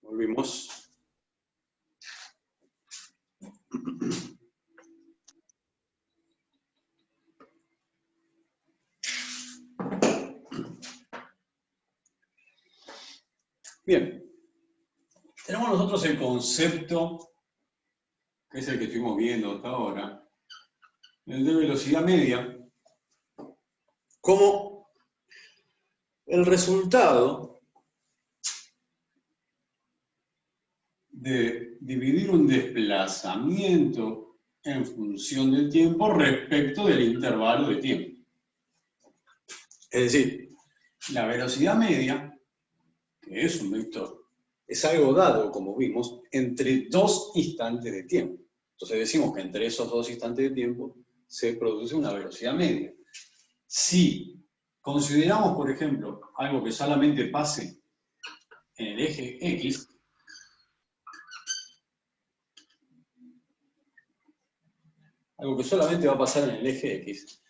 Volvimos. Bien. Tenemos nosotros el concepto, que es el que estuvimos viendo hasta ahora, el de velocidad media, como el resultado de dividir un desplazamiento en función del tiempo respecto del intervalo de tiempo. Es decir, la velocidad media, que es un vector, es algo dado, como vimos, entre dos instantes de tiempo. Entonces decimos que entre esos dos instantes de tiempo se produce una velocidad media. Si consideramos, por ejemplo, algo que solamente pase en el eje X, algo que solamente va a pasar en el eje X,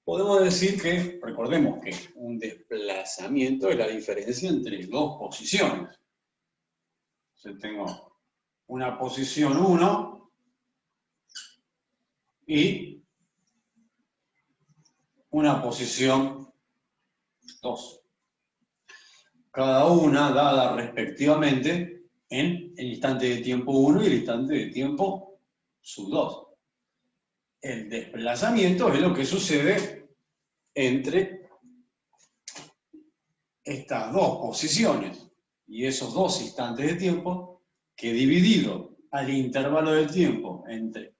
podemos decir que, recordemos que un desplazamiento es la diferencia entre dos posiciones. Entonces tengo una posición 1 y una posición 2. Cada una dada respectivamente en el instante de tiempo 1 y el instante de tiempo sub 2. El desplazamiento es lo que sucede entre estas dos posiciones y esos dos instantes de tiempo, que dividido al intervalo del tiempo entre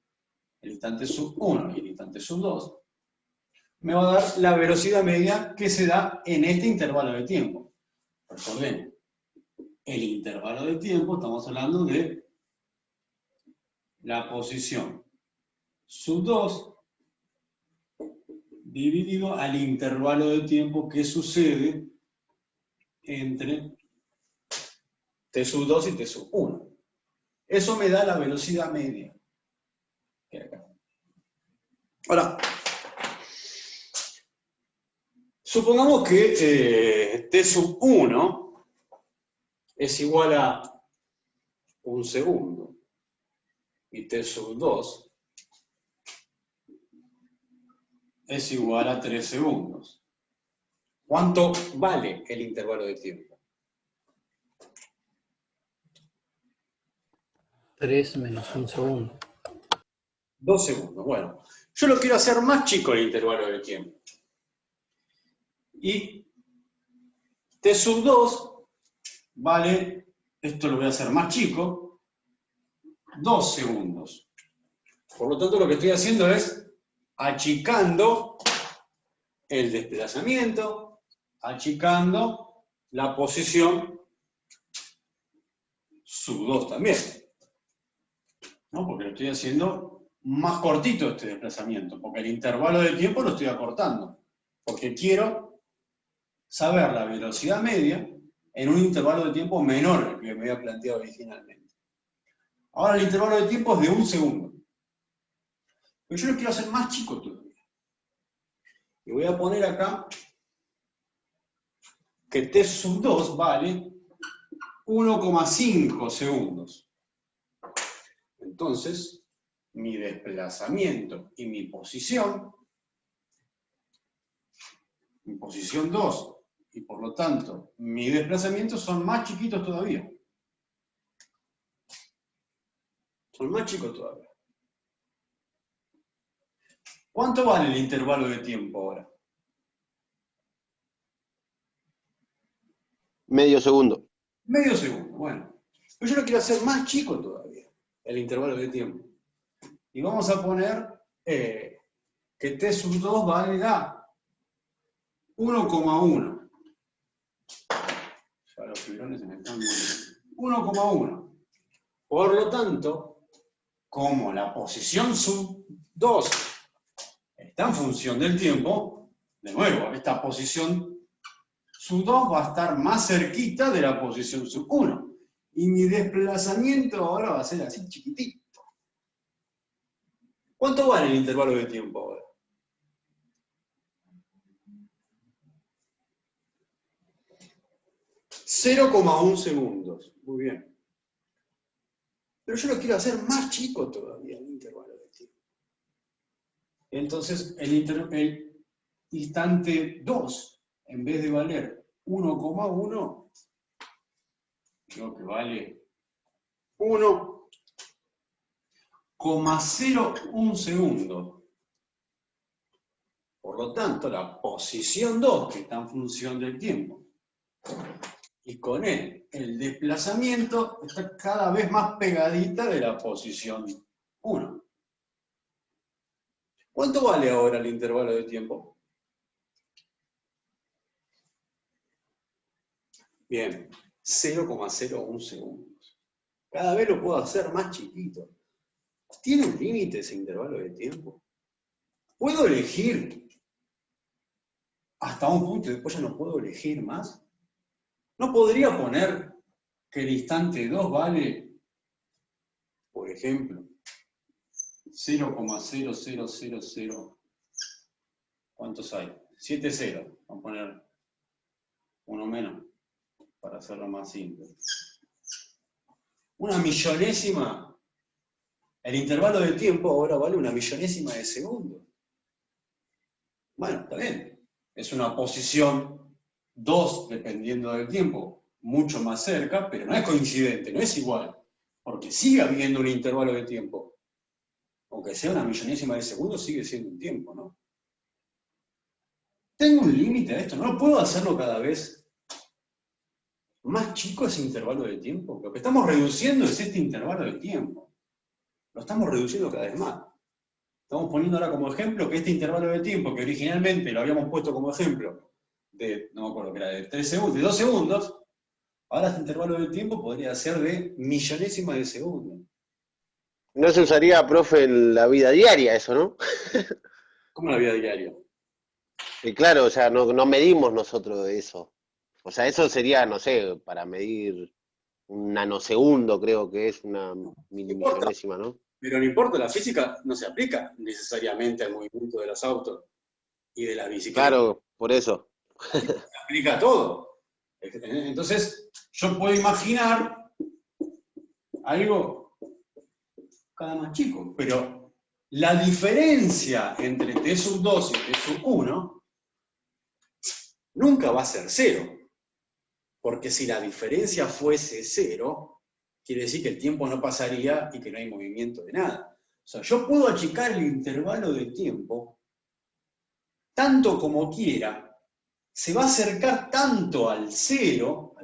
el instante sub 1 y el instante sub 2, me va a dar la velocidad media que se da en este intervalo de tiempo. Recordemos, el intervalo de tiempo, estamos hablando de la posición sub 2 dividido al intervalo de tiempo que sucede entre T sub 2 y T sub 1. Eso me da la velocidad media. Ahora, supongamos que T sub 1 es igual a 1 segundo y T sub 2 es igual a 3 segundos. ¿Cuánto vale el intervalo de tiempo? 3 menos 1 segundo. 2 segundos. Bueno, yo lo quiero hacer más chico el intervalo de tiempo. Y T sub 2 vale, esto lo voy a hacer más chico, 2 segundos. Por lo tanto, lo que estoy haciendo es achicando el desplazamiento, achicando la posición sub 2 también. ¿No? Porque lo estoy haciendo más cortito este desplazamiento, porque el intervalo de tiempo lo estoy acortando. Porque quiero saber la velocidad media en un intervalo de tiempo menor al que me había planteado originalmente. Ahora el intervalo de tiempo es de 1 segundo. Pero yo lo quiero hacer más chico todavía. Y voy a poner acá que T sub 2 vale 1,5 segundos. Entonces, mi desplazamiento y mi posición 2, y por lo tanto, mi desplazamiento son más chiquitos todavía. Son más chicos todavía. ¿Cuánto vale el intervalo de tiempo ahora? Medio segundo. Medio segundo, bueno. Pero yo lo quiero hacer más chico todavía, el intervalo de tiempo. Y vamos a poner que T sub 2 vale a 1,1. Ya los fibrones se me están moviendo. 1,1. Por lo tanto, como la posición sub 2 está en función del tiempo, de nuevo, esta posición sub 2 va a estar más cerquita de la posición sub 1. Y mi desplazamiento ahora va a ser así chiquitito. ¿Cuánto vale el intervalo de tiempo ahora? 0,1 segundos. Muy bien. Pero yo lo quiero hacer más chico todavía, el intervalo de tiempo. Entonces, el instante 2, en vez de valer 1,1, creo que vale 1,01 segundo. Por lo tanto, la posición 2, que está en función del tiempo, y con él el desplazamiento está cada vez más pegadita de la posición 1. ¿Cuánto vale ahora el intervalo de tiempo? Bien, 0,01 segundos. Cada vez lo puedo hacer más chiquito. ¿Tiene un límite ese intervalo de tiempo? ¿Puedo elegir hasta un punto y después ya no puedo elegir más? ¿No podría poner que el instante 2 vale, por ejemplo, 0,0000? ¿Cuántos hay? 7 ceros. Vamos a poner uno menos para hacerlo más simple. Una millonésima. El intervalo de tiempo ahora vale una millonésima de segundo. Bueno, está bien. Es una posición 2, dependiendo del tiempo, mucho más cerca, pero no es coincidente, no es igual. Porque sigue habiendo un intervalo de tiempo. Aunque sea una millonésima de segundo, sigue siendo un tiempo, ¿no? ¿Tengo un límite a esto? ¿No puedo hacerlo cada vez más chico ese intervalo de tiempo? Lo que estamos reduciendo es este intervalo de tiempo. Lo estamos reduciendo cada vez más. Estamos poniendo ahora como ejemplo que este intervalo de tiempo, que originalmente lo habíamos puesto como ejemplo, no me acuerdo que era de 3 segundos, de 2 segundos, ahora este intervalo de tiempo podría ser de millonésima de segundo. No se usaría, profe, en la vida diaria eso, ¿no? ¿Cómo en la vida diaria? Y claro, o sea, no medimos nosotros eso. O sea, eso sería, no sé, para medir un nanosegundo, creo que es una milimillonésima, ¿no? Pero no importa, la física no se aplica necesariamente al movimiento de los autos y de las bicicletas. Claro, por eso. Se aplica a todo. Entonces, yo puedo imaginar algo cada más chico, pero la diferencia entre T sub 2 y T sub 1 nunca va a ser 0. Porque si la diferencia fuese 0, quiere decir que el tiempo no pasaría y que no hay movimiento de nada. O sea, yo puedo achicar el intervalo de tiempo tanto como quiera, se va a acercar tanto al 0,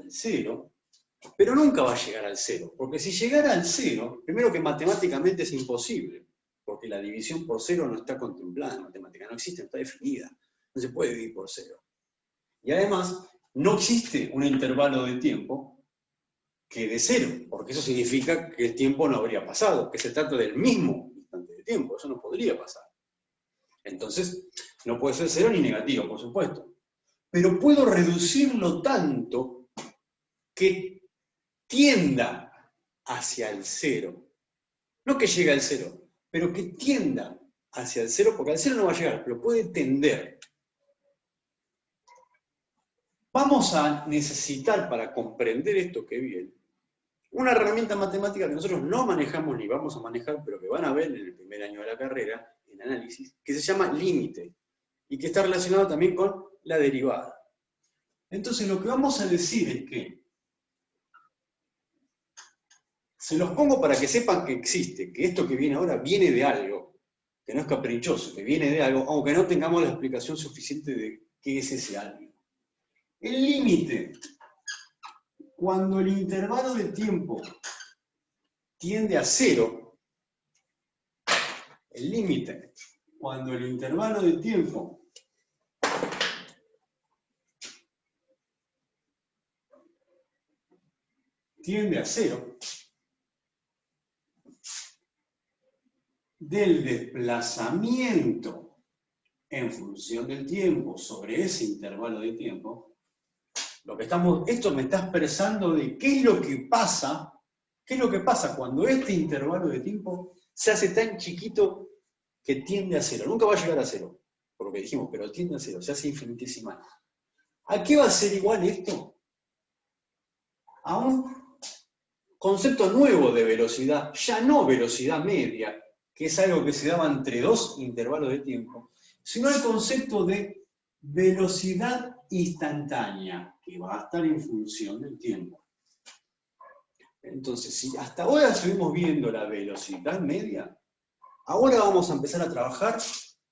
pero nunca va a llegar al 0. Porque si llegara al 0, primero que matemáticamente es imposible, porque la división por 0 no está contemplada en matemática, no existe, no está definida. No se puede dividir por 0. Y además, no existe un intervalo de tiempo que de 0, porque eso significa que el tiempo no habría pasado, que se trata del mismo instante de tiempo, eso no podría pasar. Entonces, no puede ser 0 ni negativo, por supuesto. Pero puedo reducirlo tanto que tienda hacia el 0. No que llegue al 0, pero que tienda hacia el 0, porque al 0 no va a llegar, pero puede tender. Vamos a necesitar, para comprender esto que viene, una herramienta matemática que nosotros no manejamos ni vamos a manejar, pero que van a ver en el primer año de la carrera, en análisis, que se llama límite, y que está relacionado también con la derivada. Entonces lo que vamos a decir es que, se los pongo para que sepan que existe, que esto que viene ahora viene de algo, que no es caprichoso, que viene de algo, aunque no tengamos la explicación suficiente de qué es ese algo. El límite, cuando el intervalo de tiempo tiende a 0, el límite, cuando el intervalo de tiempo tiende a 0, del desplazamiento en función del tiempo sobre ese intervalo de tiempo, esto me está expresando de qué es lo que pasa cuando este intervalo de tiempo se hace tan chiquito que tiende a 0. Nunca va a llegar a 0, por lo que dijimos, pero tiende a 0, se hace infinitesimal. ¿A qué va a ser igual esto? a un concepto nuevo de velocidad, ya no velocidad media, que es algo que se daba entre dos intervalos de tiempo, sino el concepto de velocidad instantánea, que va a estar en función del tiempo. Entonces, si hasta ahora estuvimos viendo la velocidad media, ahora vamos a empezar a trabajar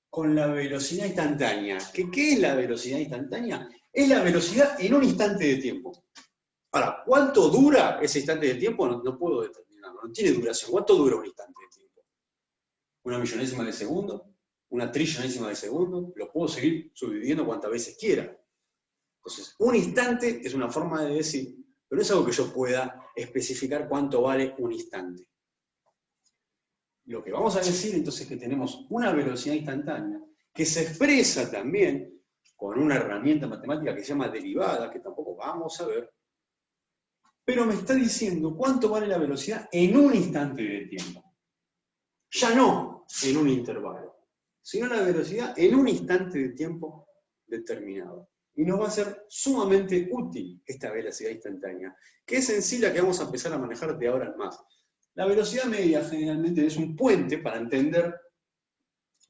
con la velocidad instantánea. ¿Qué es la velocidad instantánea? Es la velocidad en un instante de tiempo. Ahora, ¿cuánto dura ese instante de tiempo? No puedo determinarlo, no tiene duración. ¿Cuánto dura un instante de tiempo? ¿Una millonésima de segundo? ¿Una trillonésima de segundo? Lo puedo seguir subdividiendo cuantas veces quiera. Entonces, un instante es una forma de decir, pero no es algo que yo pueda especificar cuánto vale un instante. Lo que vamos a decir entonces es que tenemos una velocidad instantánea que se expresa también con una herramienta matemática que se llama derivada, que tampoco vamos a ver, pero me está diciendo cuánto vale la velocidad en un instante de tiempo. Ya no en un intervalo, sino la velocidad en un instante de tiempo determinado. Y nos va a ser sumamente útil esta velocidad instantánea, que es en sí la que vamos a empezar a manejar de ahora en más. La velocidad media generalmente es un puente para entender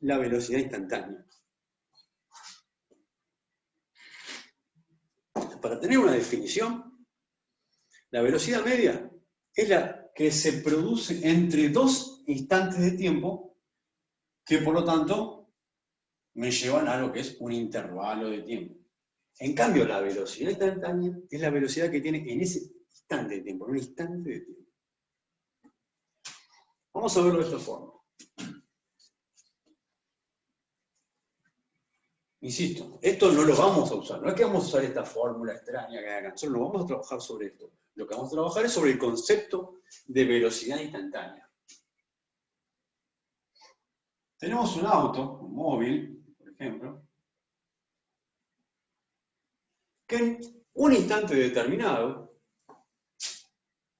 la velocidad instantánea. Para tener una definición, la velocidad media es la que se produce entre dos instantes de tiempo que por lo tanto me llevan a lo que es un intervalo de tiempo. En cambio, la velocidad instantánea es la velocidad que tiene en ese instante de tiempo, en un instante de tiempo. Vamos a verlo de esta forma. Insisto, esto no lo vamos a usar, no es que vamos a usar esta fórmula extraña que hagan, solo no vamos a trabajar sobre esto. Lo que vamos a trabajar es sobre el concepto de velocidad instantánea. Tenemos un auto, un móvil, por ejemplo, que en un instante determinado,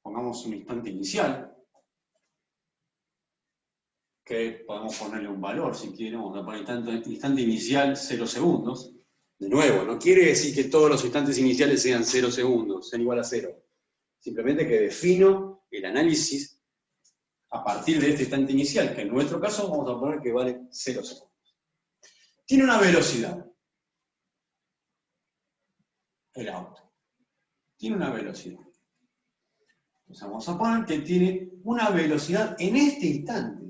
pongamos un instante inicial, que podemos ponerle un valor si queremos, vamos a poner instante inicial 0 segundos. De nuevo, no quiere decir que todos los instantes iniciales sean 0 segundos, sean igual a 0. Simplemente que defino el análisis a partir de este instante inicial, que en nuestro caso vamos a poner que vale 0 segundos. Tiene una velocidad. El auto. Tiene una velocidad. Entonces vamos a poner que tiene una velocidad en este instante.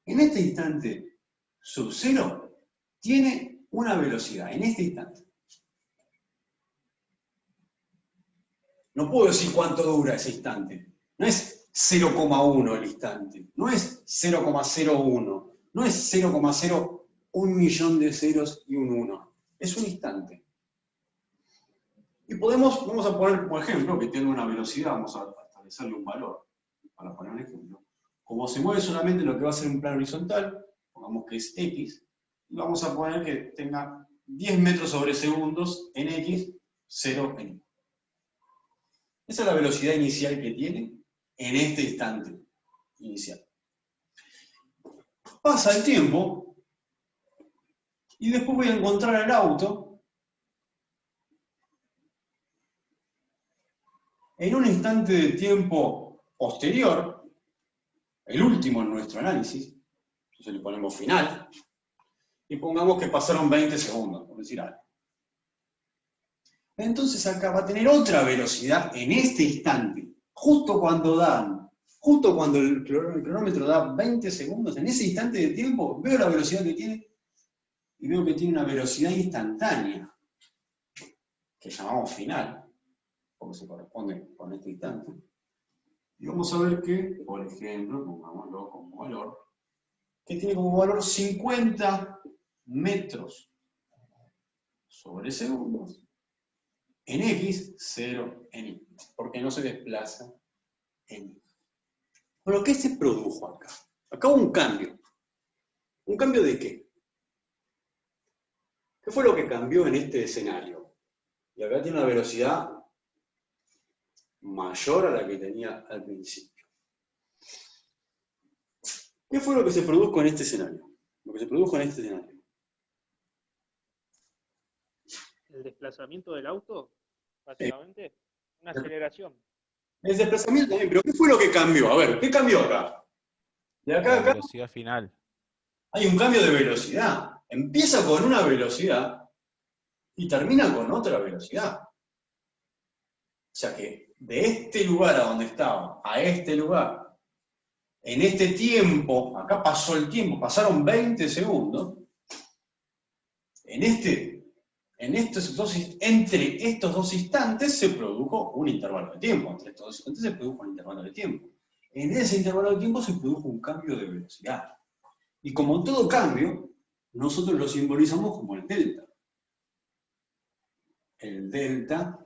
En este instante sub 0 tiene una velocidad, en este instante. No puedo decir cuánto dura ese instante. No es 0,1 el instante, no es 0,01, no es 0,0 un millón de ceros y un 1. Es un instante. Y vamos a poner como ejemplo que tiene una velocidad, vamos a establecerle un valor, para poner un ejemplo. Como se mueve solamente lo que va a ser un plano horizontal, pongamos que es X, y vamos a poner que tenga 10 metros sobre segundos en X, 0 en Y. Esa es la velocidad inicial que tiene en este instante inicial. Pasa el tiempo, y después voy a encontrar el auto en un instante de tiempo posterior, el último en nuestro análisis, entonces le ponemos final, y pongamos que pasaron 20 segundos, por decir algo. Entonces acá va a tener otra velocidad en este instante, justo cuando el cronómetro da 20 segundos, en ese instante de tiempo, veo la velocidad que tiene, y veo que tiene una velocidad instantánea, que llamamos final, porque se corresponde con este instante. Y vamos a ver que, por ejemplo, pongámoslo como valor, que tiene como valor 50 metros sobre segundos en X, 0 en Y, porque no se desplaza en Y. Bueno, ¿qué se produjo acá? Acá hubo un cambio. ¿Un cambio de qué? ¿Qué fue lo que cambió en este escenario? Y acá tiene una velocidad mayor a la que tenía al principio. ¿Qué fue lo que se produjo en este escenario? Lo que se produjo en este escenario. El desplazamiento del auto, básicamente, una aceleración. El desplazamiento también, pero ¿qué fue lo que cambió? A ver, ¿qué cambió acá? De acá a La acá velocidad final. hay un cambio de velocidad. Empieza con una velocidad y termina con otra velocidad. O sea que de este lugar a donde estaba, a este lugar, en este tiempo, acá pasó el tiempo, pasaron 20 segundos, entre estos dos instantes se produjo un intervalo de tiempo, entre estos dos instantes se produjo un intervalo de tiempo. En ese intervalo de tiempo se produjo un cambio de velocidad. Y como todo cambio, nosotros lo simbolizamos como el delta. El delta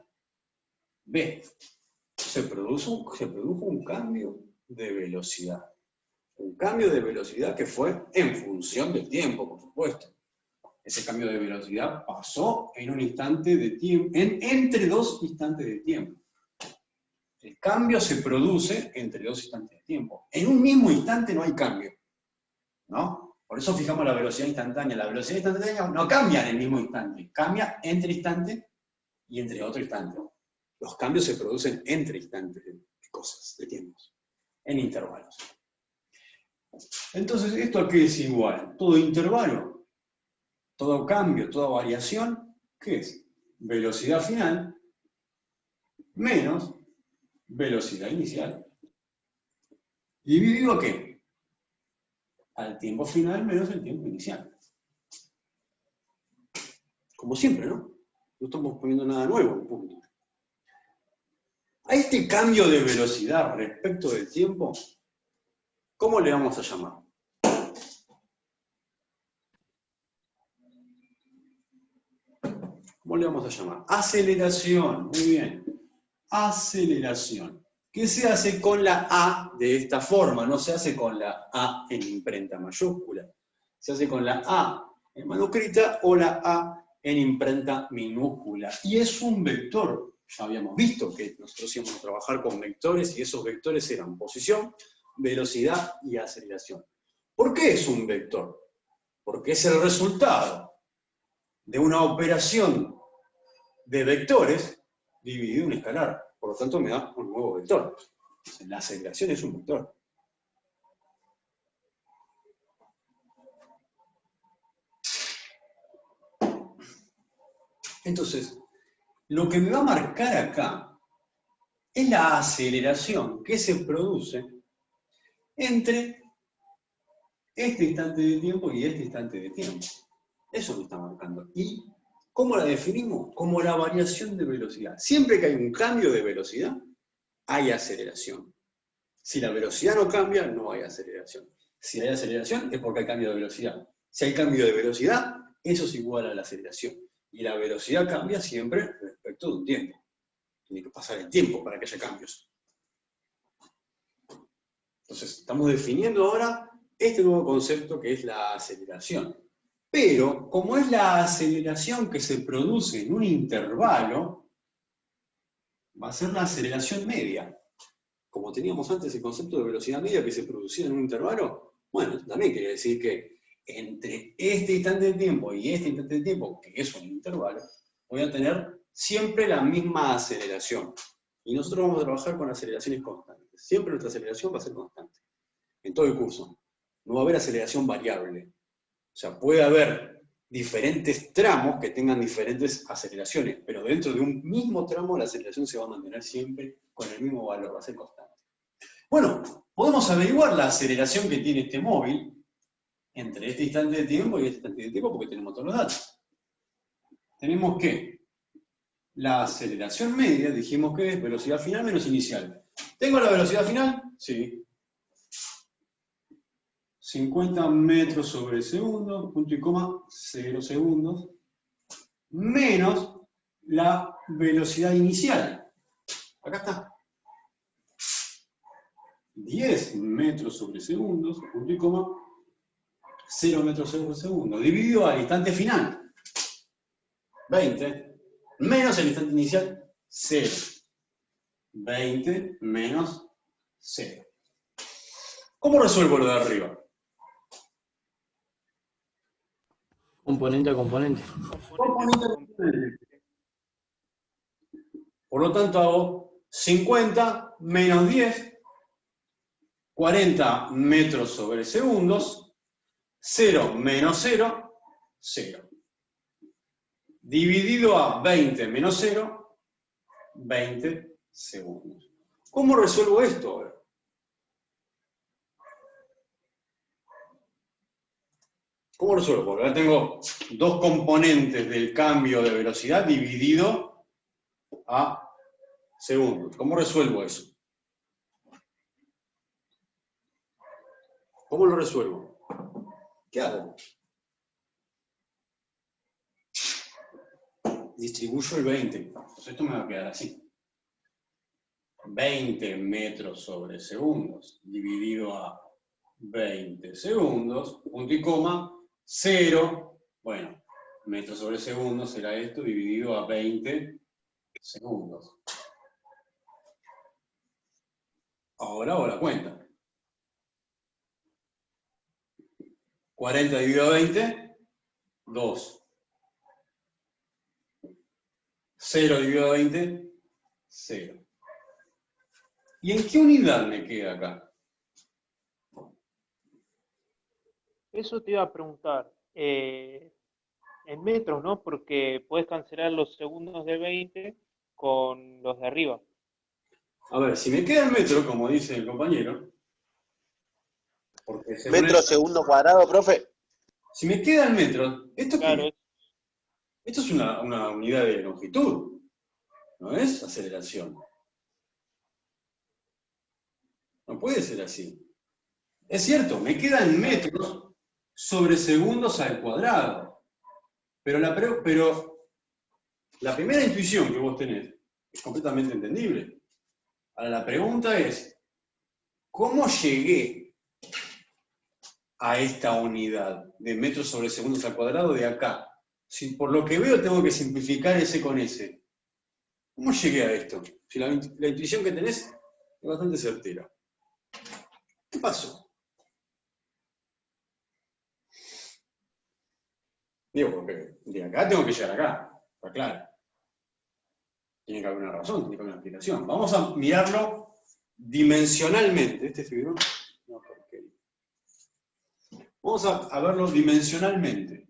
B. Se produjo un cambio de velocidad. Un cambio de velocidad que fue en función del tiempo, por supuesto. Ese cambio de velocidad pasó en un instante de tiempo, entre dos instantes de tiempo. El cambio se produce entre dos instantes de tiempo. En un mismo instante no hay cambio, ¿no? Por eso fijamos la velocidad instantánea. La velocidad instantánea no cambia en el mismo instante, cambia entre instante y entre otro instante. Los cambios se producen entre instantes de cosas, de tiempos, en intervalos. Entonces, ¿esto a qué es igual? Todo intervalo, todo cambio, toda variación, ¿qué es? Velocidad final menos velocidad inicial. ¿Dividido a qué? Al tiempo final menos el tiempo inicial. Como siempre, ¿no? No estamos poniendo nada nuevo en punto. A este cambio de velocidad respecto del tiempo, ¿cómo le vamos a llamar? ¿Cómo le vamos a llamar? Aceleración, muy bien. Aceleración. ¿Qué se hace con la A de esta forma? No se hace con la A en imprenta mayúscula. Se hace con la A en manuscrita o la A en imprenta minúscula. Y es un vector. Ya habíamos visto que nosotros íbamos a trabajar con vectores y esos vectores eran posición, velocidad y aceleración. ¿Por qué es un vector? Porque es el resultado de una operación de vectores dividido en un escalar. Por lo tanto, me da un nuevo vector. La aceleración es un vector. Entonces, lo que me va a marcar acá es la aceleración que se produce entre este instante de tiempo y este instante de tiempo. Eso me está marcando. ¿Y cómo la definimos? Como la variación de velocidad. Siempre que hay un cambio de velocidad, hay aceleración. Si la velocidad no cambia, no hay aceleración. Si hay aceleración, es porque hay cambio de velocidad. Si hay cambio de velocidad, eso es igual a la aceleración. Y la velocidad cambia siempre respecto de un tiempo. Tiene que pasar el tiempo para que haya cambios. Entonces, estamos definiendo ahora este nuevo concepto que es la aceleración. Pero, como es la aceleración que se produce en un intervalo, va a ser la aceleración media. Como teníamos antes el concepto de velocidad media que se producía en un intervalo, bueno, también quiere decir que entre este instante de tiempo y este instante de tiempo, que es un intervalo, voy a tener siempre la misma aceleración. Y nosotros vamos a trabajar con aceleraciones constantes. Siempre nuestra aceleración va a ser constante. En todo el curso. No va a haber aceleración variable. O sea, puede haber diferentes tramos que tengan diferentes aceleraciones, pero dentro de un mismo tramo la aceleración se va a mantener siempre con el mismo valor, va a ser constante. Bueno, podemos averiguar la aceleración que tiene este móvil entre este instante de tiempo y este instante de tiempo porque tenemos todos los datos. Tenemos que la aceleración media, dijimos que es velocidad final menos inicial. ¿Tengo la velocidad final? Sí. 50 metros sobre segundo, punto y coma, 0 segundos, menos la velocidad inicial. Acá está. 10 metros sobre segundos, punto y coma, 0 metros sobre segundo, dividido al instante final, 20, menos el instante inicial, 0. 20 menos 0. ¿Cómo resuelvo lo de arriba? Componente a componente. Por lo tanto, hago 50 menos 10, 40 metros sobre segundos, 0 menos 0, 0. Dividido a 20 menos 0, 20 segundos. ¿Cómo resuelvo esto ahora? ¿Cómo resuelvo? Porque ahora tengo dos componentes del cambio de velocidad dividido a segundos. ¿Cómo resuelvo eso? ¿Cómo lo resuelvo? ¿Qué hago? Distribuyo el 20. Entonces esto me va a quedar así. 20 metros sobre segundos dividido a 20 segundos, punto y coma, 0, bueno, metros sobre segundos será esto dividido a 20 segundos. Ahora hago la cuenta. 40 dividido a 20, 2. 0 dividido a 20, 0. ¿Y en qué unidad me queda acá? Eso te iba a preguntar. En metros, ¿no? Porque puedes cancelar los segundos de 20 con los de arriba. A ver, si me queda el metro, como dice el compañero, porque ¿Metro segundo cuadrado, profe? si me queda el metro, ¿esto qué Claro, es? Esto es una unidad de longitud, no es aceleración. No puede ser así. Es cierto, me quedan metros sobre segundos al cuadrado. Pero la primera intuición que vos tenés es completamente entendible. Ahora la pregunta es, ¿cómo llegué a esta unidad de metros sobre segundos al cuadrado de acá? Si por lo que veo tengo que simplificar ese con ese. ¿Cómo llegué a esto? Si la intuición que tenés es bastante certera. ¿Qué pasó? Digo, porque de acá tengo que llegar acá, está claro. Tiene que haber una razón, tiene que haber una explicación. Vamos a mirarlo dimensionalmente. ¿Este figurón? No, porquería. Vamos a verlo dimensionalmente.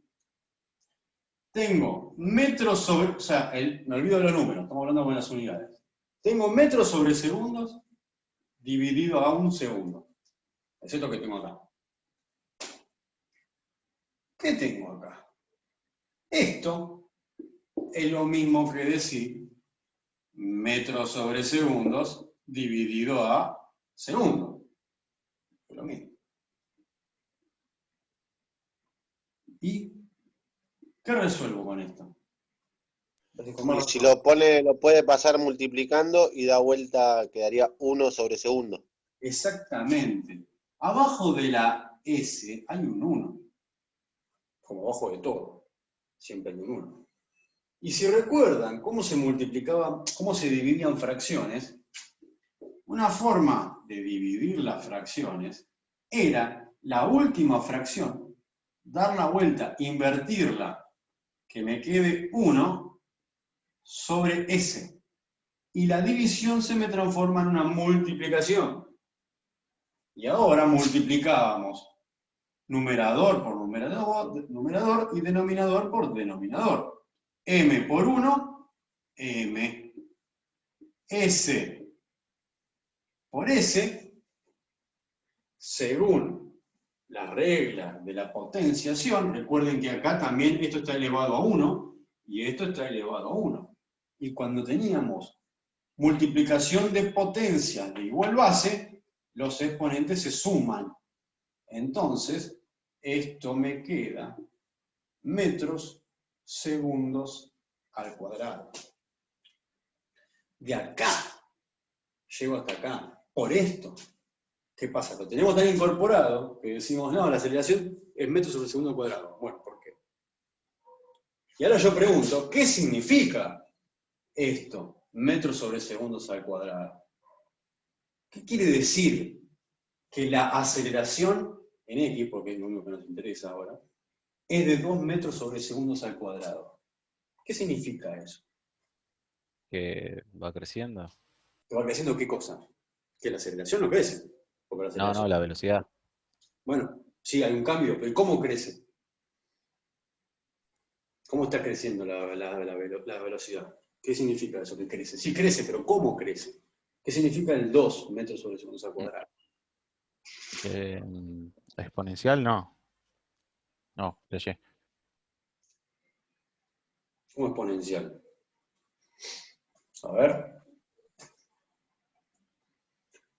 Tengo metros sobre, o sea, me olvido de los números, estamos hablando con las unidades. Tengo metros sobre segundos dividido a un segundo. Es esto que tengo acá. ¿Qué tengo acá? Esto es lo mismo que decir metros sobre segundos dividido a segundo. Es lo mismo. ¿Y qué resuelvo con esto? Y si lo puede pasar multiplicando y da vuelta, quedaría 1 sobre segundo. Exactamente. Abajo de la S hay un 1. Como abajo de todo. Siempre hay un 1. Y si recuerdan cómo se multiplicaban, cómo se dividían fracciones, una forma de dividir las fracciones era la última fracción, dar la vuelta, invertirla, que me quede 1 sobre S. Y la división se me transforma en una multiplicación. Y ahora multiplicábamos numerador por numerador y denominador por denominador. M por 1, M. S por S, según la regla de la potenciación, recuerden que acá también esto está elevado a 1 y esto está elevado a 1. Y cuando teníamos multiplicación de potencias de igual base, los exponentes se suman. Entonces, esto me queda metros segundos al cuadrado. De acá, llego hasta acá, por esto. ¿Qué pasa? Lo tenemos tan incorporado que decimos, no, la aceleración es metros sobre segundo al cuadrado. Bueno, ¿por qué? Y ahora yo pregunto, ¿qué significa esto? Metros sobre segundos al cuadrado. ¿Qué quiere decir? Que la aceleración en X, porque es lo único que nos interesa ahora, es de 2 metros sobre segundos al cuadrado. ¿Qué significa eso? Que va creciendo. ¿Que va creciendo qué cosa? Que la aceleración no crece. Porque la No, aceleración... la velocidad. Bueno, sí, hay un cambio, pero ¿cómo crece? ¿Cómo está creciendo la velocidad? ¿Qué significa eso que crece? Sí crece, pero ¿cómo crece? ¿Qué significa el 2 metros sobre segundos al cuadrado? Exponencial, no. No, leyé. ¿Cómo exponencial? A ver.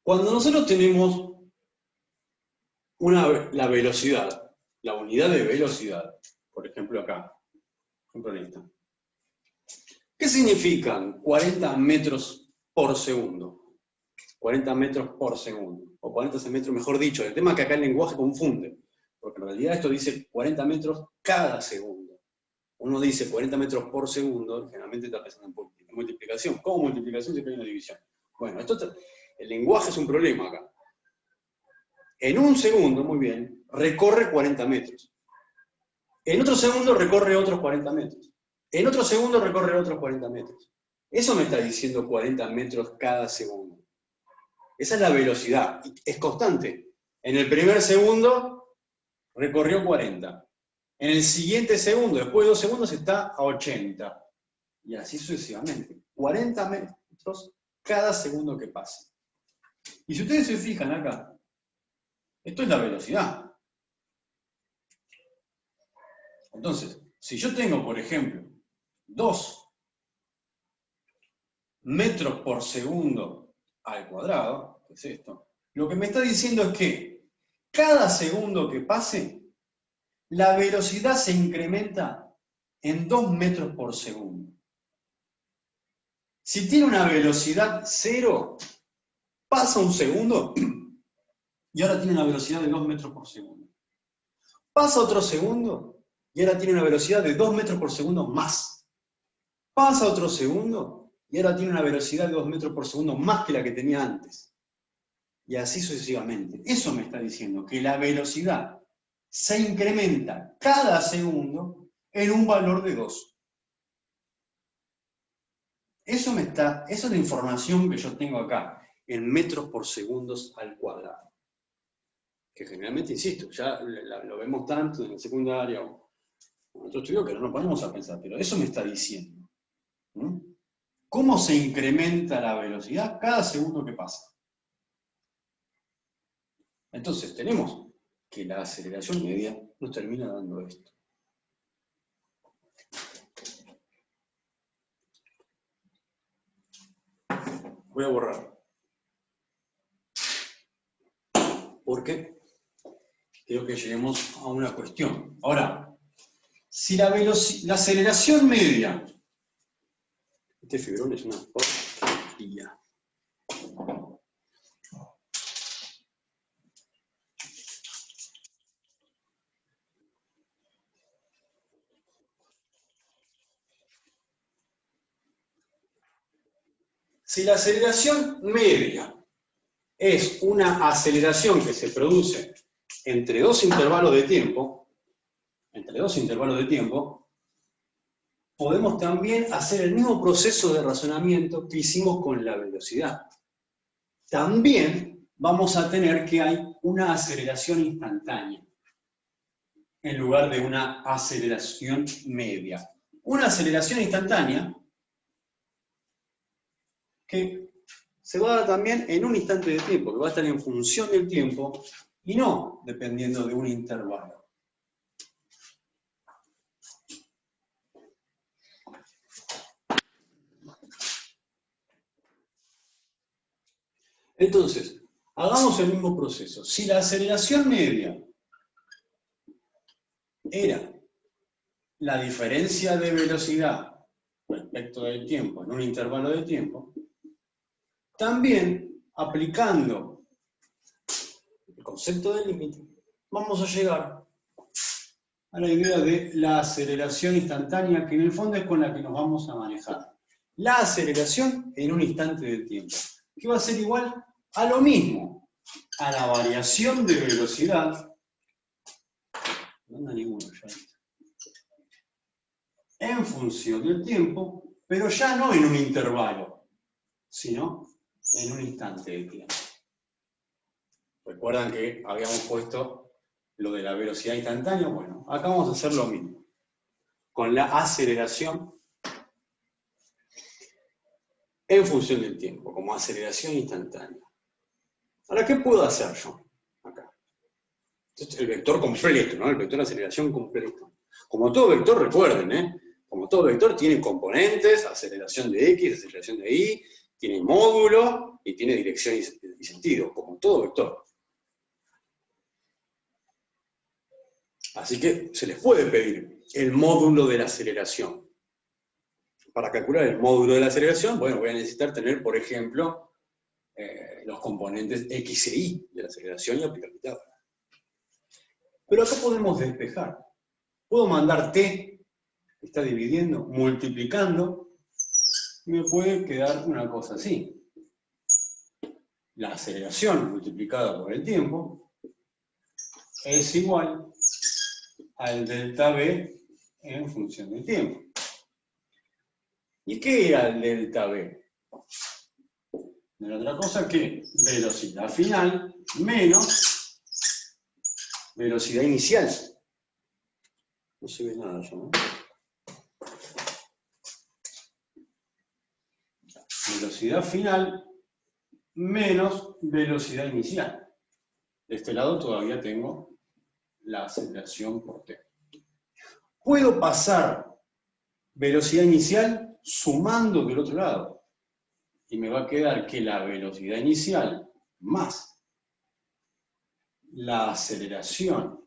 Cuando nosotros tenemos la velocidad, la unidad de velocidad, por ejemplo acá, por ejemplo en esta. ¿Qué significan 40 metros por segundo? 40 metros por segundo, o 40 metros, mejor dicho. El tema es que acá el lenguaje confunde, porque en realidad esto dice 40 metros cada segundo. Uno dice 40 metros por segundo, generalmente está pensando en multiplicación. ¿Cómo multiplicación si hay una división? Bueno, el lenguaje es un problema acá. En un segundo, muy bien, recorre 40 metros. En otro segundo recorre otros 40 metros. En otro segundo recorre otros 40 metros. Eso me está diciendo 40 metros cada segundo. Esa es la velocidad. Es constante. En el primer segundo recorrió 40. En el siguiente segundo, después de 2 segundos, está a 80. Y así sucesivamente. 40 metros cada segundo que pasa. Y si ustedes se fijan acá, esto es la velocidad. Entonces, si yo tengo, por ejemplo, 2 metros por segundo al cuadrado, que es esto, lo que me está diciendo es que cada segundo que pase, la velocidad se incrementa en 2 metros por segundo. Si tiene una velocidad 0, pasa un segundo y ahora tiene una velocidad de 2 metros por segundo. Pasa otro segundo y ahora tiene una velocidad de 2 metros por segundo más. Pasa otro segundo y ahora tiene una velocidad de 2 metros por segundo más que la que tenía antes. Y así sucesivamente. Eso me está diciendo que la velocidad se incrementa cada segundo en un valor de 2. Eso es la información que yo tengo acá, en metros por segundos al cuadrado. Que generalmente, insisto, ya lo vemos tanto en la secundaria o en otro estudio que no nos ponemos a pensar, pero eso me está diciendo. ¿Cómo se incrementa la velocidad cada segundo que pasa? Entonces tenemos que la aceleración media nos termina dando esto. Voy a borrar. Porque quiero que lleguemos a una cuestión. Ahora, si la aceleración media, este fibrón es una porquería. Si la aceleración media es una aceleración que se produce entre dos intervalos de tiempo, podemos también hacer el mismo proceso de razonamiento que hicimos con la velocidad. También vamos a tener que hay una aceleración instantánea en lugar de una aceleración media. Una aceleración instantánea que se va a dar también en un instante de tiempo, que va a estar en función del tiempo y no dependiendo de un intervalo. Entonces, hagamos el mismo proceso. Si la aceleración media era la diferencia de velocidad respecto del tiempo en un intervalo de tiempo, también aplicando el concepto de límite, vamos a llegar a la idea de la aceleración instantánea, que en el fondo es con la que nos vamos a manejar. La aceleración en un instante de tiempo, que va a ser igual a lo mismo, a la variación de velocidad, no anda ninguno ya, en función del tiempo, pero ya no en un intervalo, sino en un instante de tiempo. ¿Recuerdan que habíamos puesto lo de la velocidad instantánea? Bueno, acá vamos a hacer lo mismo. Con la aceleración en función del tiempo, como aceleración instantánea. Ahora, ¿qué puedo hacer yo acá? Entonces, el vector completo, ¿no? El vector de aceleración completo. Como todo vector, recuerden, como todo vector tiene componentes, aceleración de X, aceleración de Y, tiene módulo y tiene dirección y sentido, como todo vector. Así que se les puede pedir el módulo de la aceleración. Para calcular el módulo de la aceleración, bueno, voy a necesitar tener, por ejemplo, los componentes X e Y de la aceleración y aplicar Pitágoras. Pero acá podemos despejar. Puedo mandar T, que está dividiendo, multiplicando, y me puede quedar una cosa así. La aceleración multiplicada por el tiempo es igual al delta V en función del tiempo. ¿Y qué era el delta V? No era otra cosa que velocidad final menos velocidad inicial. No se ve nada yo, ¿no? Velocidad final menos velocidad inicial. De este lado todavía tengo la aceleración por T. Puedo pasar velocidad inicial sumando del otro lado. Y me va a quedar que la velocidad inicial más la aceleración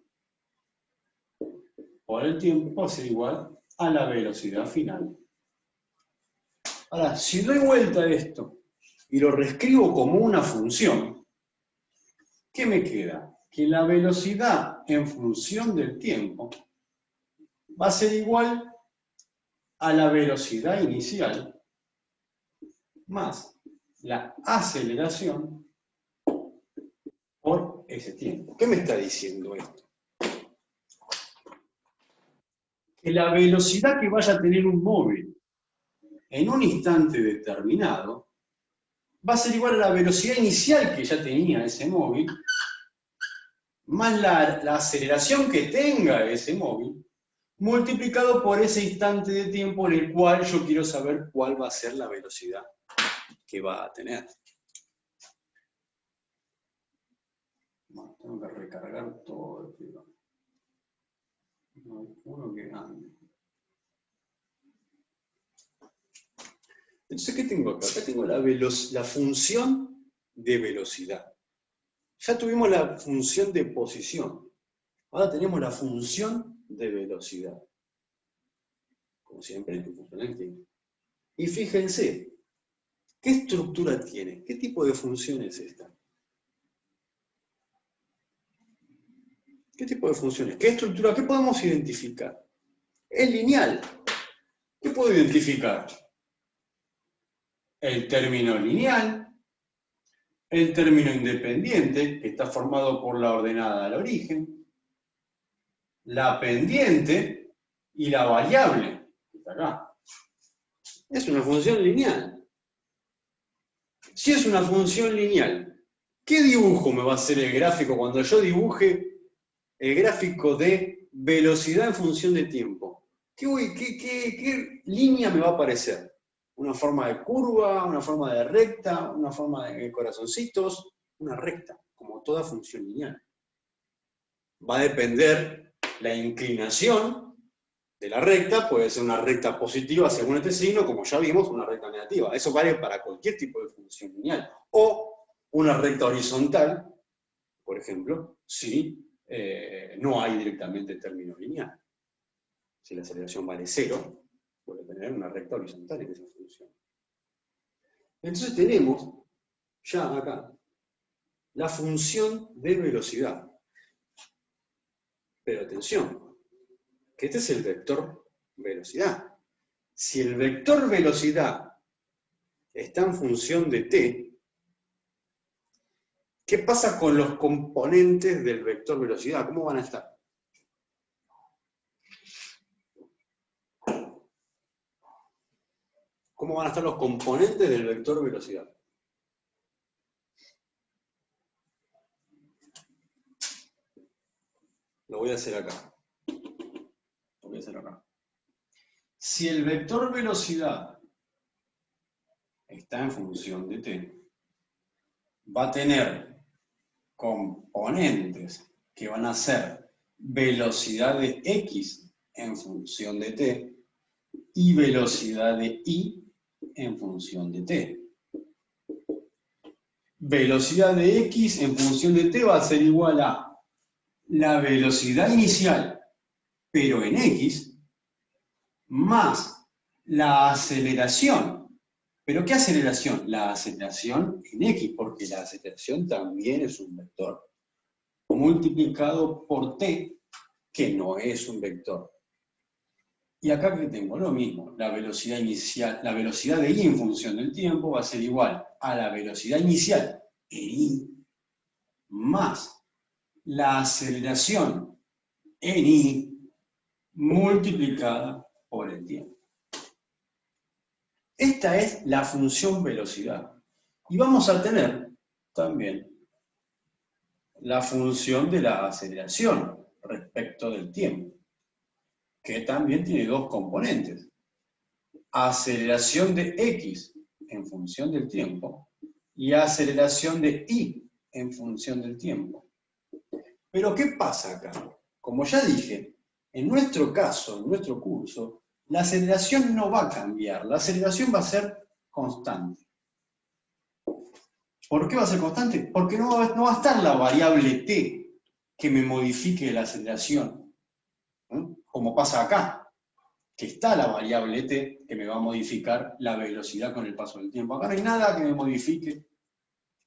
por el tiempo va a ser igual a la velocidad final. Ahora, si doy vuelta a esto y lo reescribo como una función, ¿qué me queda? Que la velocidad en función del tiempo va a ser igual a la velocidad inicial más la aceleración por ese tiempo. ¿Qué me está diciendo esto? Que la velocidad que vaya a tener un móvil en un instante determinado va a ser igual a la velocidad inicial que ya tenía ese móvil, más la aceleración que tenga ese móvil, multiplicado por ese instante de tiempo en el cual yo quiero saber cuál va a ser la velocidad que va a tener. Bueno, tengo que recargar todo el filo. No, uno que ande. Entonces, ¿qué tengo acá? Acá tengo la función de velocidad. Ya tuvimos la función de posición. Ahora tenemos la función de velocidad. Como siempre, en función del tiempo. Y fíjense, ¿qué estructura tiene? ¿Qué tipo de función es esta? ¿Qué tipo de funciones? ¿Qué estructura? ¿Qué podemos identificar? Es lineal. ¿Qué puedo identificar? El término lineal, el término independiente, que está formado por la ordenada al origen, la pendiente y la variable, que está acá. Es una función lineal. Si es una función lineal, ¿qué dibujo me va a hacer el gráfico cuando yo dibuje el gráfico de velocidad en función de tiempo? ¿Qué línea me va a aparecer? ¿Una forma de curva, una forma de recta, una forma de corazoncitos? Una recta, como toda función lineal. Va a depender la inclinación de la recta, puede ser una recta positiva según este signo, como ya vimos, una recta negativa. Eso vale para cualquier tipo de función lineal. O una recta horizontal, por ejemplo, si no hay directamente término lineal. Si la aceleración vale 0, puede tener una recta horizontal en esa función. Entonces tenemos ya acá la función de velocidad. Pero atención, que este es el vector velocidad. Si el vector velocidad está en función de t, ¿qué pasa con los componentes del vector velocidad? ¿Cómo van a estar? ¿Cómo van a estar los componentes del vector velocidad? Lo voy a hacer acá. Lo voy a hacer acá. Si el vector velocidad está en función de t, va a tener componentes que van a ser velocidad de x en función de t y velocidad de y en función de t. Velocidad de x en función de t va a ser igual a la velocidad inicial, pero en x, más la aceleración. ¿Pero qué aceleración? La aceleración en x, porque la aceleración también es un vector, multiplicado por t, que no es un vector. Y acá que tengo lo mismo, la velocidad inicial, la velocidad de y en función del tiempo va a ser igual a la velocidad inicial en y, más la aceleración en y, multiplicada por el tiempo. Esta es la función velocidad. Y vamos a tener también la función de la aceleración respecto del tiempo, que también tiene dos componentes. Aceleración de x en función del tiempo y aceleración de y en función del tiempo. Pero ¿qué pasa acá? Como ya dije, en nuestro caso, en nuestro curso, la aceleración no va a cambiar, la aceleración va a ser constante. ¿Por qué va a ser constante? Porque no va a estar la variable t que me modifique la aceleración, ¿eh? Como pasa acá, que está la variable t que me va a modificar la velocidad con el paso del tiempo. Acá no hay nada que me modifique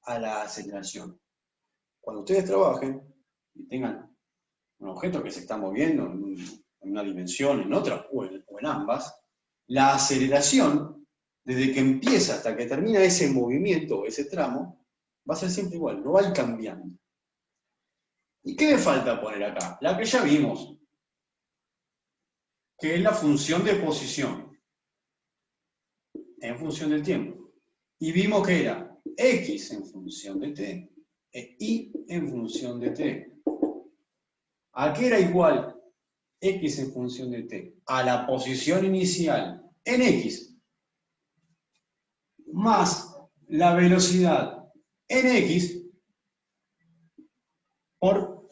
a la aceleración. Cuando ustedes trabajen y tengan un objeto que se está moviendo en una dimensión, en otra, o en ambas, la aceleración, desde que empieza hasta que termina ese movimiento o ese tramo, va a ser siempre igual, no va a ir cambiando. ¿Y qué me falta poner acá? La que ya vimos, que es la función de posición en función del tiempo. Y vimos que era x en función de t e y en función de t. ¿A qué era igual x en función de t? A la posición inicial en x más la velocidad en x por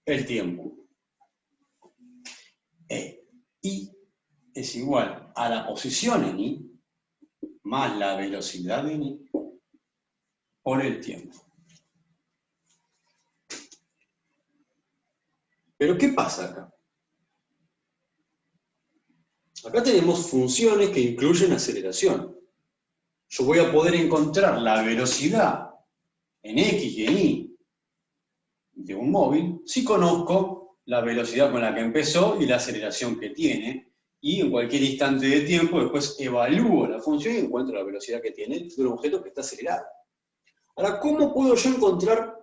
el tiempo. Y es igual a la posición en y más la velocidad en y por el tiempo. Pero ¿qué pasa acá? Acá tenemos funciones que incluyen aceleración. Yo voy a poder encontrar la velocidad en x y en y de un móvil si conozco la velocidad con la que empezó y la aceleración que tiene, y en cualquier instante de tiempo después evalúo la función y encuentro la velocidad que tiene de un objeto que está acelerado. Ahora, ¿cómo puedo yo encontrar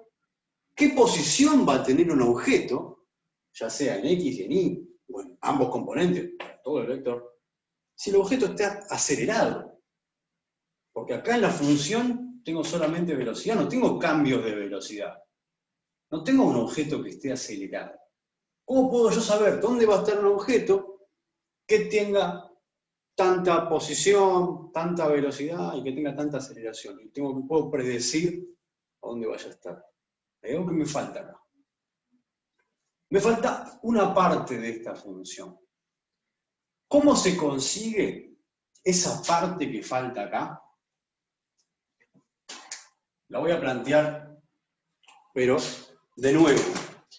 qué posición va a tener un objeto, ya sea en x y en y, o en ambos componentes, todo el vector, si el objeto está acelerado? Porque acá en la función tengo solamente velocidad, no tengo cambios de velocidad. No tengo un objeto que esté acelerado. ¿Cómo puedo yo saber dónde va a estar un objeto que tenga tanta posición, tanta velocidad y que tenga tanta aceleración? Y puedo predecir a dónde vaya a estar. Hay algo que me falta acá. Me falta una parte de esta función. ¿Cómo se consigue esa parte que falta acá? La voy a plantear, pero de nuevo,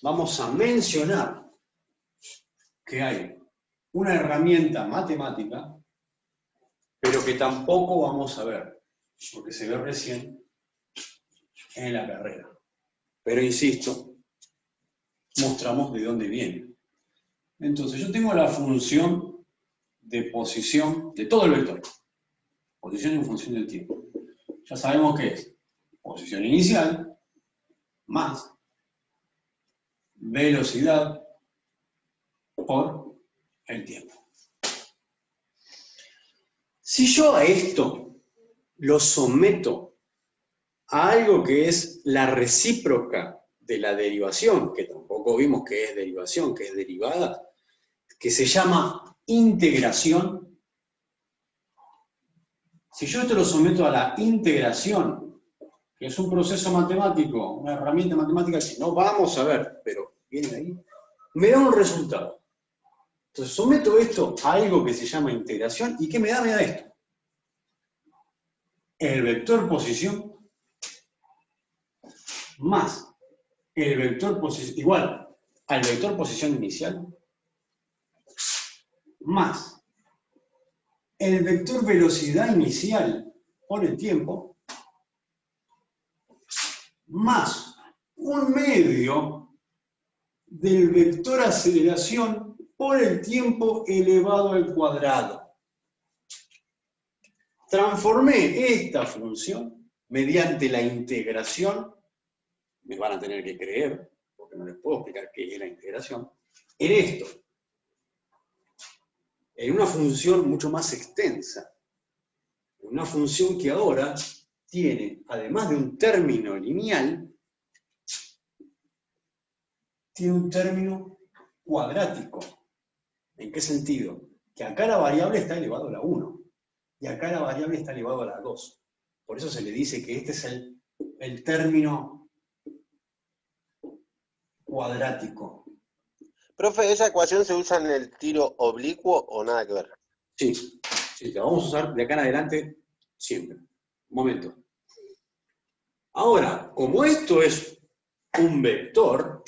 vamos a mencionar que hay una herramienta matemática, pero que tampoco vamos a ver, porque se ve recién en la carrera. Pero insisto, mostramos de dónde viene. Entonces, yo tengo la función de posición de todo el vector. Posición en función del tiempo. Ya sabemos qué es. Posición inicial más velocidad por el tiempo. Si yo a esto lo someto a algo que es la recíproca de la derivación, que tampoco vimos que es derivación, que es derivada, que se llama integración. Si yo esto lo someto a la integración, que es un proceso matemático, una herramienta matemática que no vamos a ver, pero viene ahí, me da un resultado. Entonces someto esto a algo que se llama integración, ¿y qué me da? Me da esto. El vector posición más el vector posición, igual al vector posición inicial, más el vector velocidad inicial por el tiempo, más un medio del vector aceleración por el tiempo elevado al cuadrado. Transformé esta función mediante la integración, me van a tener que creer, porque no les puedo explicar qué es la integración, en esto. En una función mucho más extensa. Una función que ahora tiene, además de un término lineal, tiene un término cuadrático. ¿En qué sentido? Que acá la variable está elevado a la 1, y acá la variable está elevado a la 2. Por eso se le dice que este es el término cuadrático. Profe, ¿esa ecuación se usa en el tiro oblicuo o nada que ver? Sí, sí, la vamos a usar de acá en adelante siempre. Un momento. Ahora, como esto es un vector,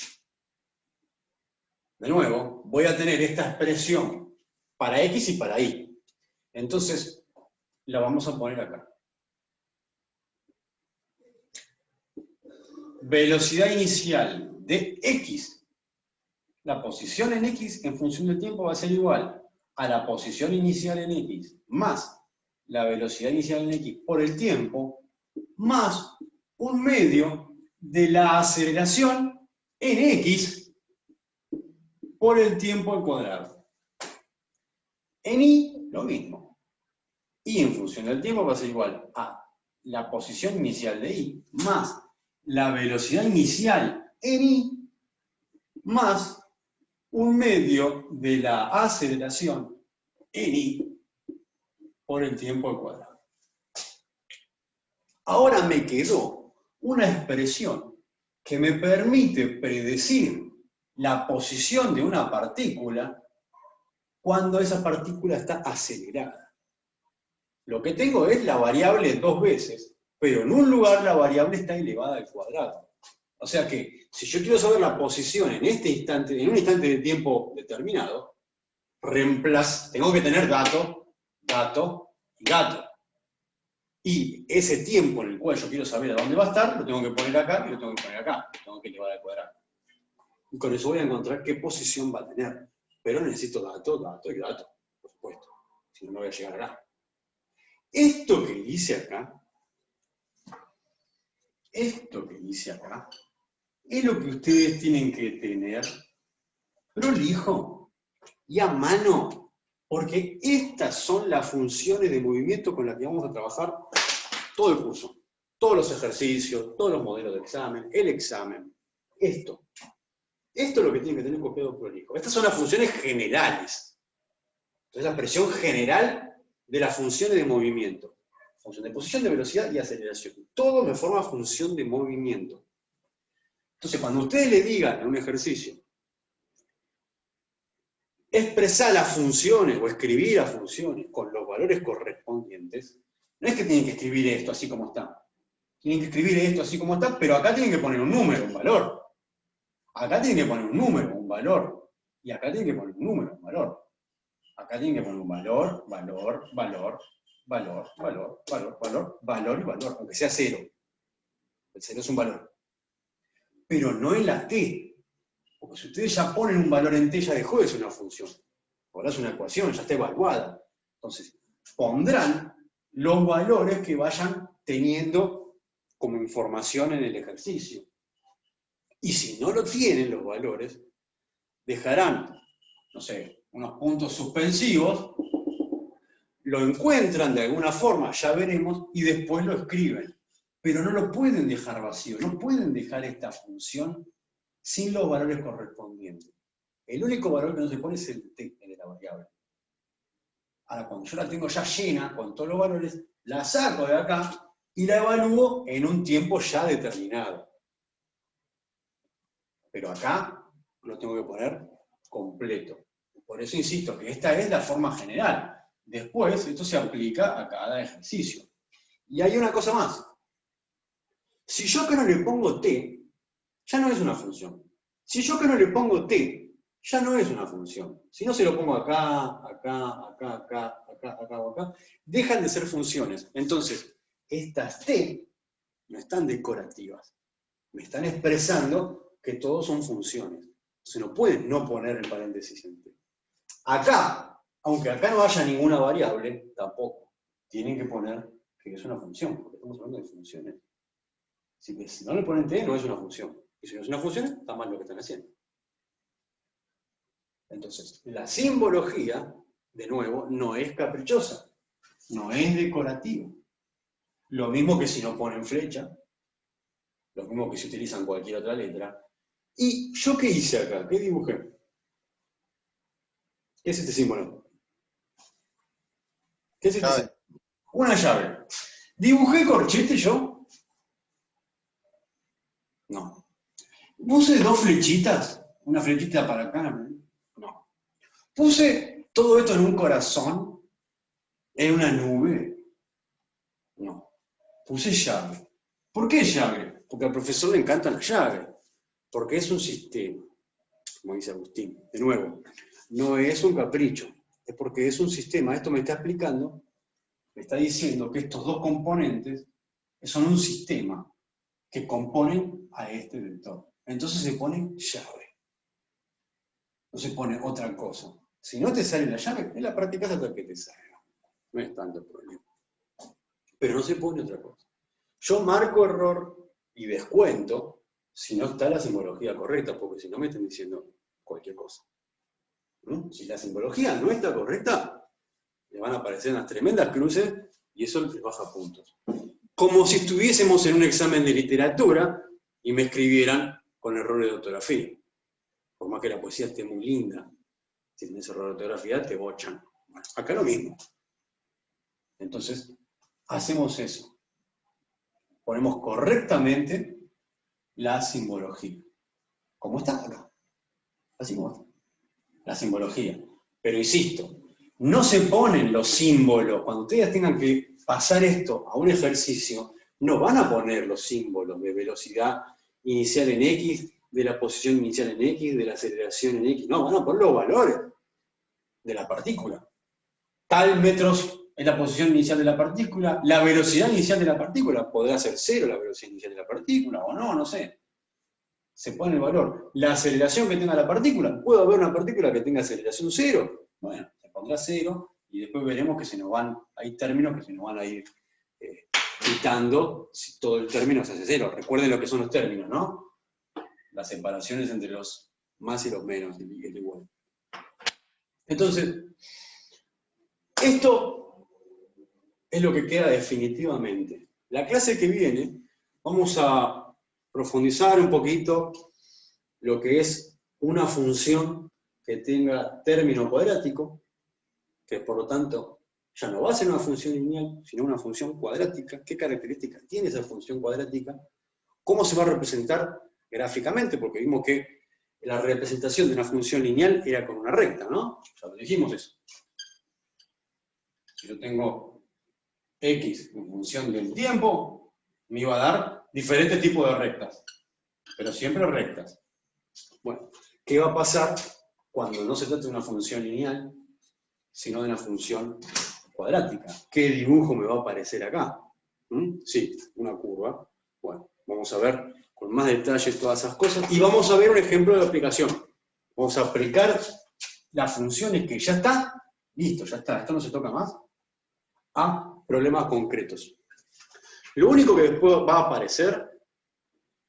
de nuevo, voy a tener esta expresión para X y para Y. Entonces, la vamos a poner acá. Velocidad inicial de X. La posición en X en función del tiempo va a ser igual a la posición inicial en X más la velocidad inicial en X por el tiempo más un medio de la aceleración en X por el tiempo al cuadrado. En Y, lo mismo. Y en función del tiempo va a ser igual a la posición inicial de Y más la velocidad inicial en Y más un medio de la aceleración en Y por el tiempo al cuadrado. Ahora me quedó una expresión que me permite predecir la posición de una partícula cuando esa partícula está acelerada. Lo que tengo es la variable 2 veces, pero en un lugar la variable está elevada al cuadrado. O sea que, si yo quiero saber la posición en este instante, en un instante de tiempo determinado, tengo que tener dato, dato y dato. Y ese tiempo en el cual yo quiero saber a dónde va a estar, lo tengo que poner acá y lo tengo que poner acá. Lo tengo que elevar al cuadrado. Y con eso voy a encontrar qué posición va a tener. Pero necesito dato, dato y dato, por supuesto. Si no, no voy a llegar acá. Esto que hice acá, es lo que ustedes tienen que tener prolijo y a mano, porque estas son las funciones de movimiento con las que vamos a trabajar todo el curso, todos los ejercicios, todos los modelos de examen, el examen, esto. Esto es lo que tienen que tener copiado prolijo. Estas son las funciones generales. Entonces la expresión general de las funciones de movimiento. Función de posición, de velocidad y aceleración. Todo me forma función de movimiento. Entonces, cuando ustedes le digan en un ejercicio, expresar las funciones o escribir las funciones con los valores correspondientes, no es que tienen que escribir esto así como está. Tienen que escribir esto así como está, pero acá tienen que poner un número, un valor. Acá tienen que poner un número, un valor. Y acá tienen que poner un número, un valor. Acá tienen que poner un valor, valor, valor, valor, valor, valor, valor, valor y valor, aunque sea cero. El cero es un valor. Pero no en la t. Porque si ustedes ya ponen un valor en t, ya dejó de ser una función. Ahora es una ecuación, ya está evaluada. Entonces, pondrán los valores que vayan teniendo como información en el ejercicio. Y si no lo tienen los valores, dejarán, no sé, unos puntos suspensivos, lo encuentran de alguna forma, ya veremos, y después lo escriben. pero no lo pueden dejar vacío, no pueden dejar esta función sin los valores correspondientes. El único valor que no se pone es el t, el de la variable. Ahora, cuando yo la tengo ya llena, con todos los valores, la saco de acá y la evalúo en un tiempo ya determinado. Pero acá lo tengo que poner completo. Por eso insisto que esta es la forma general. Después, esto se aplica a cada ejercicio. Y hay una cosa más. Si yo acá no le pongo t, ya no es una función. Si yo acá no le pongo t, ya no es una función. Si no se lo pongo acá, acá o acá, dejan de ser funciones. Entonces, estas t no están decorativas. Me están expresando que todos son funciones. Se no pueden no poner el paréntesis en t. Acá, aunque acá no haya ninguna variable, tampoco. Tienen que poner que es una función, porque estamos hablando de funciones. Si no le ponen t, no es una función. Y si no es una función, está mal lo que están haciendo. Entonces, la simbología, de nuevo, no es caprichosa. No es decorativa. Lo mismo que si no ponen flecha. Lo mismo que si utilizan cualquier otra letra. ¿Y yo qué hice acá? ¿Qué dibujé? ¿Qué es este símbolo? ¿Qué es este símbolo? Una llave. ¿Dibujé corchete yo? No. ¿Puse dos flechitas? ¿Una flechita para acá? No. ¿Puse todo esto en un corazón? ¿En una nube? No. Puse llave. ¿Por qué llave? Porque al profesor le encantan las llaves. Porque es un sistema. Como dice Agustín. De nuevo, no es un capricho. Es porque es un sistema. Esto me está explicando, me está diciendo que estos dos componentes son un sistema que componen a este vector. Entonces se pone llave. No se pone otra cosa. Si no te sale la llave, en la práctica es hasta que te salga. No es tanto problema. Pero no se pone otra cosa. Yo marco error y descuento si no está la simbología correcta, porque si no me están diciendo cualquier cosa. Si la simbología no está correcta, le van a aparecer unas tremendas cruces y eso les baja puntos. Como si estuviésemos en un examen de literatura y me escribieran con errores de ortografía. Por más que la poesía esté muy linda, si tienes error de ortografía te bochan. Bueno, acá lo mismo. Entonces, hacemos eso. Ponemos correctamente la simbología. ¿Cómo está acá? Así como está. La simbología. Pero insisto, no se ponen los símbolos. Cuando ustedes tengan que pasar esto a un ejercicio, no van a poner los símbolos de velocidad inicial en X, de la posición inicial en X, de la aceleración en X. No, van a poner los valores de la partícula. Tal metros es la posición inicial de la partícula, la velocidad inicial de la partícula, podrá ser 0 la velocidad inicial de la partícula, o no, no sé. Se pone el valor. La aceleración que tenga la partícula, ¿puede haber una partícula que tenga aceleración 0? Bueno, se pondrá 0, y después veremos que se nos van, hay términos que se nos van a ir quitando si todo el término se hace 0. Recuerden lo que son los términos, ¿no? Las separaciones entre los más y los menos, y el igual. Entonces, esto es lo que queda definitivamente. La clase que viene, vamos a profundizar un poquito lo que es una función que tenga término cuadrático, que por lo tanto ya no va a ser una función lineal, sino una función cuadrática. ¿Qué características tiene esa función cuadrática? ¿Cómo se va a representar gráficamente? Porque vimos que la representación de una función lineal era con una recta, ¿no? Ya lo dijimos eso. Si yo tengo x en función del tiempo, me iba a dar diferentes tipos de rectas, pero siempre rectas. Bueno, ¿qué va a pasar cuando no se trata de una función lineal, sino de una función cuadrática? ¿Qué dibujo me va a aparecer acá? Sí, una curva. Bueno, vamos a ver con más detalle todas esas cosas, y vamos a ver un ejemplo de aplicación. Vamos a aplicar las funciones que ya está, listo, ya está, esto no se toca más, a problemas concretos. Lo único que después va a aparecer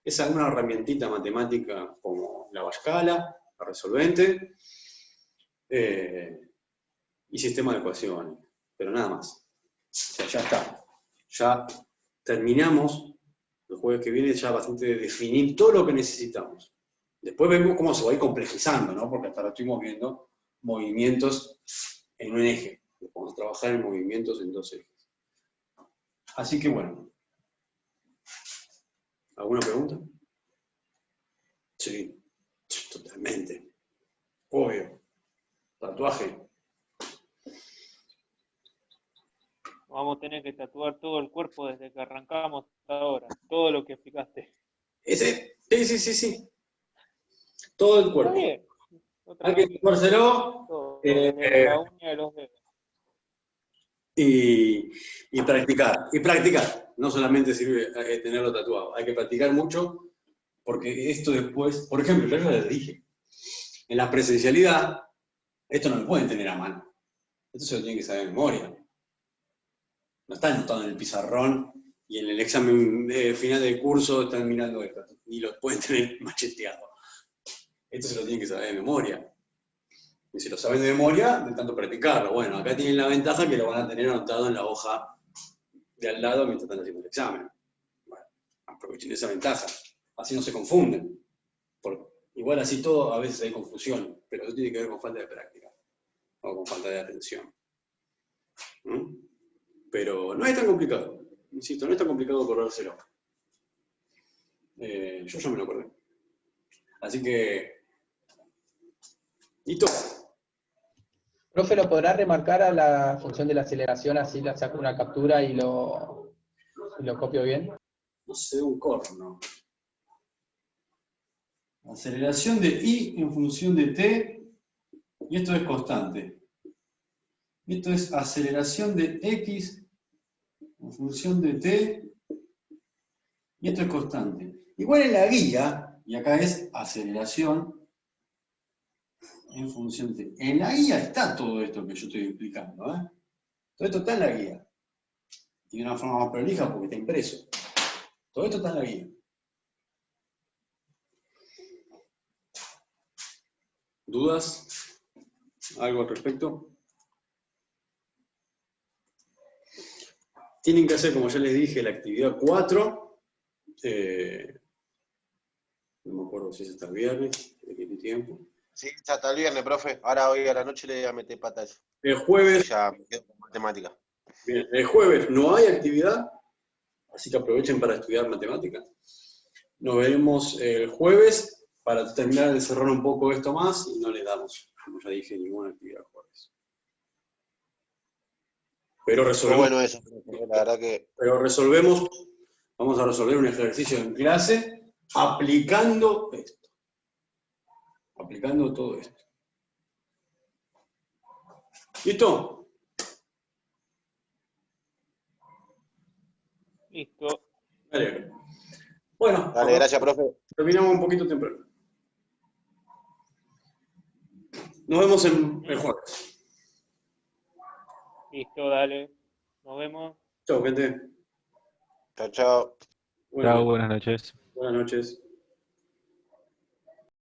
es alguna herramientita matemática como la Bascala, la resolvente, y sistema de ecuaciones, pero nada más. O sea, ya está. Ya terminamos El jueves que viene ya bastante definir todo lo que necesitamos. Después vemos cómo se va a ir complejizando, ¿no? Porque hasta ahora estuvimos viendo movimientos en un eje. Vamos a trabajar en movimientos en 2 ejes. Así que bueno. ¿Alguna pregunta? Sí, totalmente. Obvio. Tatuaje. Vamos a tener que tatuar todo el cuerpo desde que arrancamos hasta ahora. Todo lo que explicaste. Sí. Todo el Está cuerpo. bien. Hay que tatuárselo Todo, desde la uña de los dedos. y practicar. Y practicar. No solamente sirve tenerlo tatuado. Hay que practicar mucho porque esto después, por ejemplo, yo ya les dije, en la presencialidad, esto no lo pueden tener a mano. Esto se lo tienen que saber de memoria. No están anotando en el pizarrón y en el examen final del curso están mirando esto. Ni lo pueden tener macheteado. Esto se lo tienen que saber de memoria. Y si lo saben de memoria, de tanto practicarlo. Bueno, acá tienen la ventaja que lo van a tener anotado en la hoja de al lado mientras están haciendo el examen. Bueno, aprovechen esa ventaja. Así no se confunden. Porque igual así todo, a veces hay confusión, pero eso tiene que ver con falta de práctica o con falta de atención. ¿Mm? Pero no es tan complicado. Insisto, no es tan complicado acordárselo. Yo ya me lo acordé. Así que, listo. Profe, ¿lo podrá remarcar a la función de la aceleración, así la saco una captura y lo copio bien? No sé, un corno. Aceleración de I en función de T, y esto es constante. Esto es aceleración de X en función de T, y esto es constante. Igual en la guía, y acá es aceleración en función de T. En la guía está todo esto que yo estoy explicando, ¿eh? Todo esto está en la guía. Y de una forma más prolija porque está impreso. Todo esto está en la guía. ¿Dudas? ¿Algo al respecto? Tienen que hacer, como ya les dije, la actividad 4. No me acuerdo si es hasta el viernes, de qué tiempo. Sí, hasta el viernes, profe. Ahora hoy a la noche le voy a meter pata a eso. El jueves, Ya me quedo con matemática. bien, el jueves no hay actividad, así que aprovechen para estudiar matemáticas. Nos veremos el jueves para terminar de cerrar un poco esto más y no le damos, como ya dije, ninguna actividad el jueves. Pero Qué resolvemos, bueno eso, profe. La verdad que vamos a resolver un ejercicio en clase aplicando esto. Aplicando todo esto. ¿Listo? Listo. Vale. Bueno, dale, gracias, profe. terminamos un poquito temprano. Nos vemos el jueves. Listo, dale. Nos vemos. Chao, gente. Chao, chao. Buenas Chao, buenas noches. buenas noches.